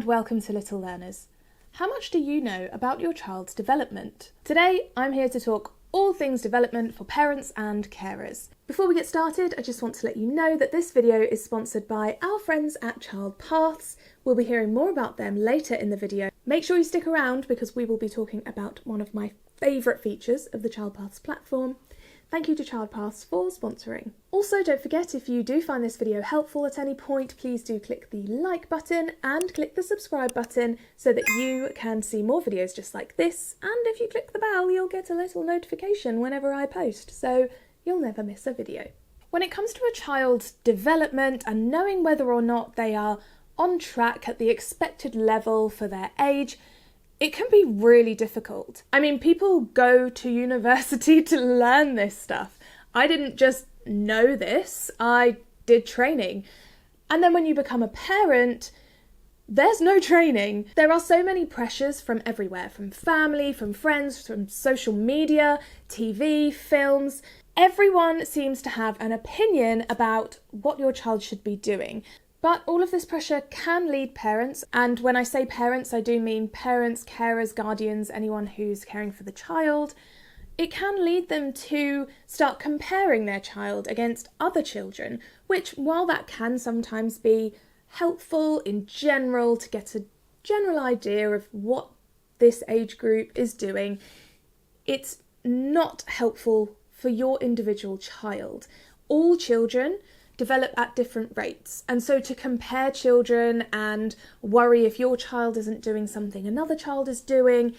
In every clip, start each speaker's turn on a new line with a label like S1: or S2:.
S1: and welcome to Little Learners. How much do you know about your child's development? Today, I'm here to talk all things development for parents and carers. Before we get started, I just want to let you know that this video is sponsored by our friends at Child Paths. We'll be hearing more about them later in the video. Make sure you stick around because we will be talking about one of my favourite features of the Child Paths platform. Thank you to Child Paths for sponsoring. Also, don't forget, if you do find this video helpful at any point, please do click the like button and click the subscribe button so that you can see more videos just like this. And if you click the bell, you'll get a little notification whenever I post, so you'll never miss a video. When it comes to a child's development and knowing whether or not they are on track at the expected level for their age, it can be really difficult. I mean, people go to university to learn this stuff. I didn't just know this, I did training. And then when you become a parent, there's no training. There are so many pressures from everywhere, from family, from friends, from social media, TV, films. Everyone seems to have an opinion about what your child should be doing. But all of this pressure can lead parents, and when I say parents, I do mean parents, carers, guardians, anyone who's caring for the child. It can lead them to start comparing their child against other children, which, while that can sometimes be helpful in general to get a general idea of what this age group is doing, it's not helpful for your individual child. All children develop at different rates, and so to compare children and worry if your child isn't doing something another child is doing,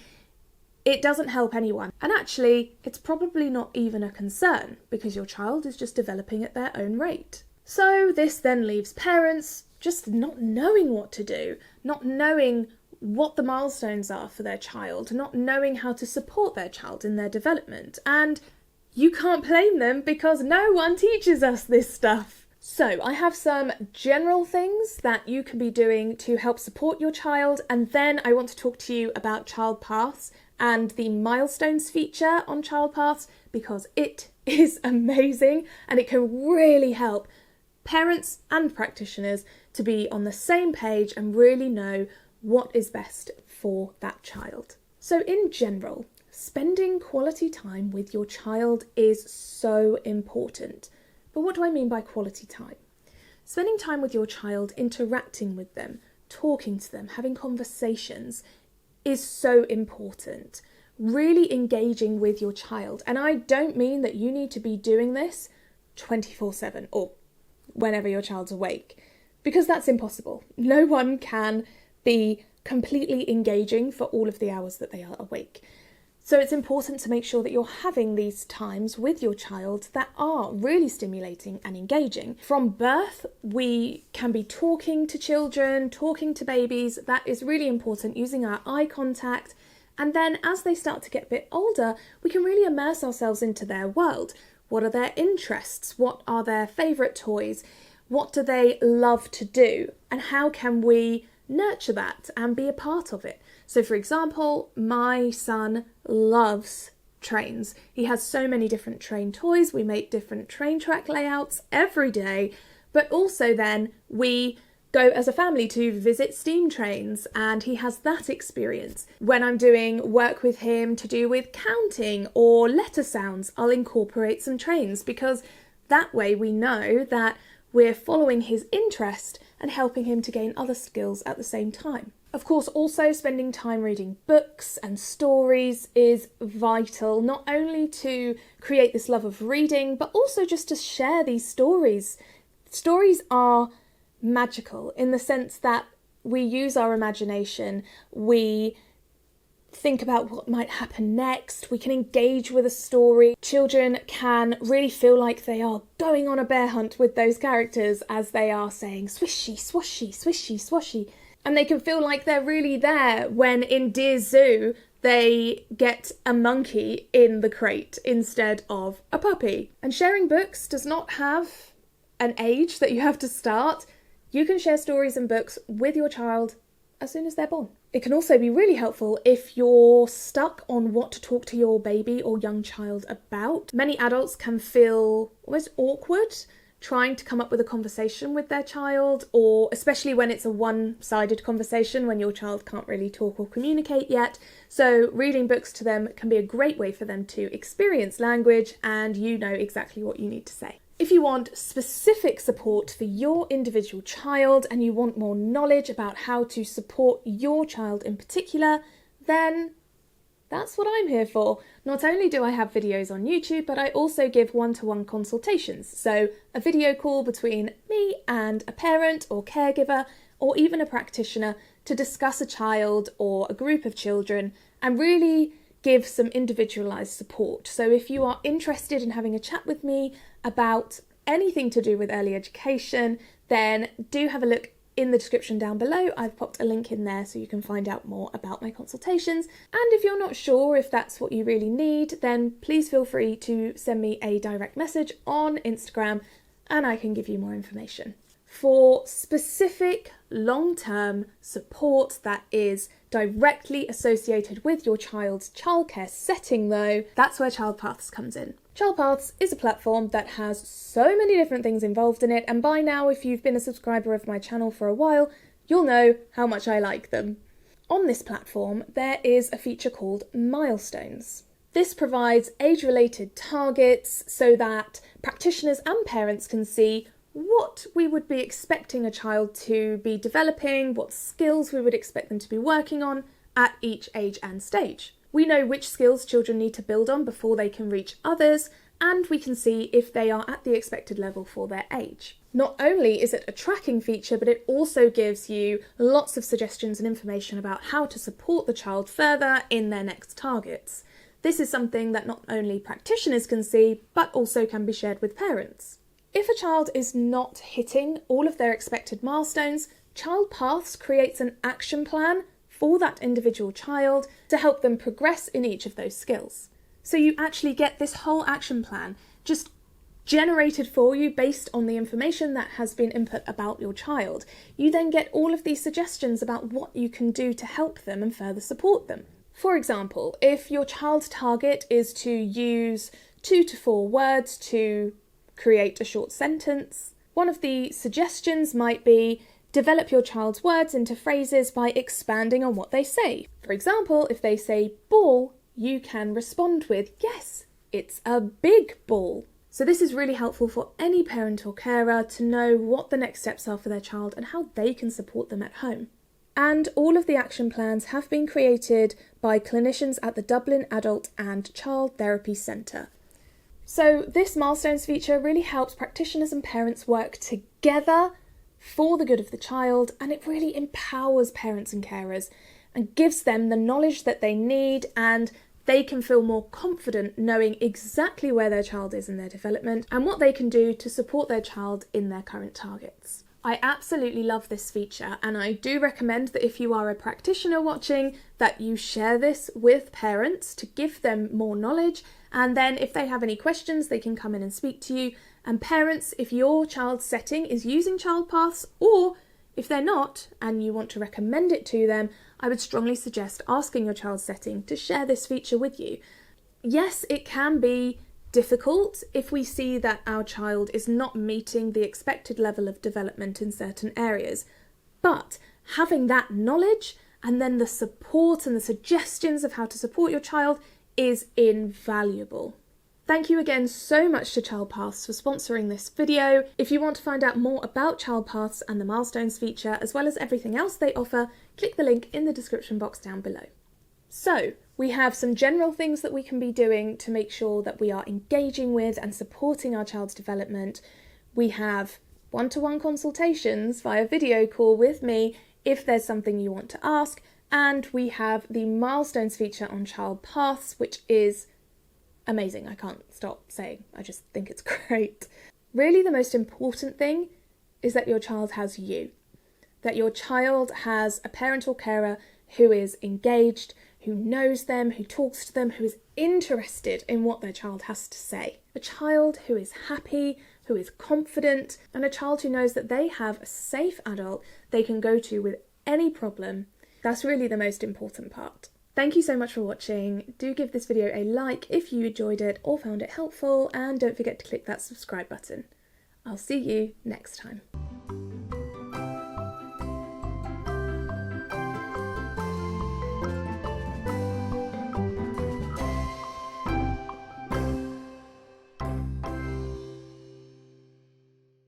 S1: it doesn't help anyone. And actually, it's probably not even a concern because your child is just developing at their own rate. So this then leaves parents just not knowing what to do, not knowing what the milestones are for their child, not knowing how to support their child in their development. And you can't blame them because no one teaches us this stuff. So I have some general things that you can be doing to help support your child, and then I want to talk to you about Child Paths and the milestones feature on Child Paths because it is amazing and it can really help parents and practitioners to be on the same page and really know what is best for that child. So in general, spending quality time with your child is so important. But what do I mean by quality time? Spending time with your child, interacting with them, talking to them, having conversations is so important. Really engaging with your child. And I don't mean that you need to be doing this 24/7 or whenever your child's awake, because that's impossible. No one can be completely engaging for all of the hours that they are awake. So it's important to make sure that you're having these times with your child that are really stimulating and engaging. From birth, we can be talking to children, talking to babies. That is really important, using our eye contact. And then as they start to get a bit older, we can really immerse ourselves into their world. What are their interests? What are their favourite toys? What do they love to do? And how can we nurture that and be a part of it? So for example, my son loves trains. He has so many different train toys. We make different train track layouts every day, but also then we go as a family to visit steam trains and he has that experience. When I'm doing work with him to do with counting or letter sounds, I'll incorporate some trains because that way we know that we're following his interest and helping him to gain other skills at the same time. Of course, also spending time reading books and stories is vital, not only to create this love of reading, but also just to share these stories. Stories are magical in the sense that we use our imagination, we think about what might happen next, we can engage with a story. Children can really feel like they are going on a bear hunt with those characters as they are saying swishy, swashy, swishy, swashy. And they can feel like they're really there when in Dear Zoo they get a monkey in the crate instead of a puppy. And sharing books does not have an age that you have to start. You can share stories and books with your child as soon as they're born. It can also be really helpful if you're stuck on what to talk to your baby or young child about. Many adults can feel almost awkward trying to come up with a conversation with their child, or especially when it's a one-sided conversation when your child can't really talk or communicate yet. So reading books to them can be a great way for them to experience language and you know exactly what you need to say. If you want specific support for your individual child and you want more knowledge about how to support your child in particular, then that's what I'm here for. Not only do I have videos on YouTube, but I also give one-to-one consultations. So a video call between me and a parent or caregiver, or even a practitioner, to discuss a child or a group of children and really give some individualised support. So if you are interested in having a chat with me about anything to do with early education, then do have a look in the description down below. I've popped a link in there so you can find out more about my consultations. And if you're not sure if that's what you really need, then please feel free to send me a direct message on Instagram and I can give you more information. For specific long-term support that is directly associated with your child's childcare setting though, that's where Child Paths comes in. Child Paths is a platform that has so many different things involved in it, and by now, if you've been a subscriber of my channel for a while, you'll know how much I like them. On this platform, there is a feature called Milestones. This provides age-related targets so that practitioners and parents can see what we would be expecting a child to be developing, what skills we would expect them to be working on at each age and stage. We know which skills children need to build on before they can reach others, and we can see if they are at the expected level for their age. Not only is it a tracking feature, but it also gives you lots of suggestions and information about how to support the child further in their next targets. This is something that not only practitioners can see, but also can be shared with parents. If a child is not hitting all of their expected milestones, Child Paths creates an action plan for that individual child to help them progress in each of those skills. So you actually get this whole action plan just generated for you based on the information that has been input about your child. You then get all of these suggestions about what you can do to help them and further support them. For example, if your child's target is to use 2 to 4 words to create a short sentence, one of the suggestions might be develop your child's words into phrases by expanding on what they say. For example, if they say ball, you can respond with, yes, it's a big ball. So this is really helpful for any parent or carer to know what the next steps are for their child and how they can support them at home. And all of the action plans have been created by clinicians at the Dublin Adult and Child Therapy Centre. So this milestones feature really helps practitioners and parents work together for the good of the child, and it really empowers parents and carers and gives them the knowledge that they need, and they can feel more confident knowing exactly where their child is in their development and what they can do to support their child in their current targets. I absolutely love this feature, and I do recommend that if you are a practitioner watching, that you share this with parents to give them more knowledge, and then if they have any questions they can come in and speak to you. And parents, if your child's setting is using Child Paths, or if they're not and you want to recommend it to them, I would strongly suggest asking your child's setting to share this feature with you. Yes, it can be difficult if we see that our child is not meeting the expected level of development in certain areas, but having that knowledge and then the support and the suggestions of how to support your child is invaluable. Thank you again so much to Child Paths for sponsoring this video. If you want to find out more about Child Paths and the Milestones feature, as well as everything else they offer, click the link in the description box down below. So, we have some general things that we can be doing to make sure that we are engaging with and supporting our child's development. We have one-to-one consultations via video call with me if there's something you want to ask, and we have the Milestones feature on Child Paths, which is amazing. I can't stop saying. I just think it's great. Really, the most important thing is that your child has you. That your child has a parent or carer who is engaged, who knows them, who talks to them, who is interested in what their child has to say. A child who is happy, who is confident, and a child who knows that they have a safe adult they can go to with any problem. That's really the most important part. Thank you so much for watching. Do give this video a like if you enjoyed it or found it helpful, and don't forget to click that subscribe button. I'll see you next time.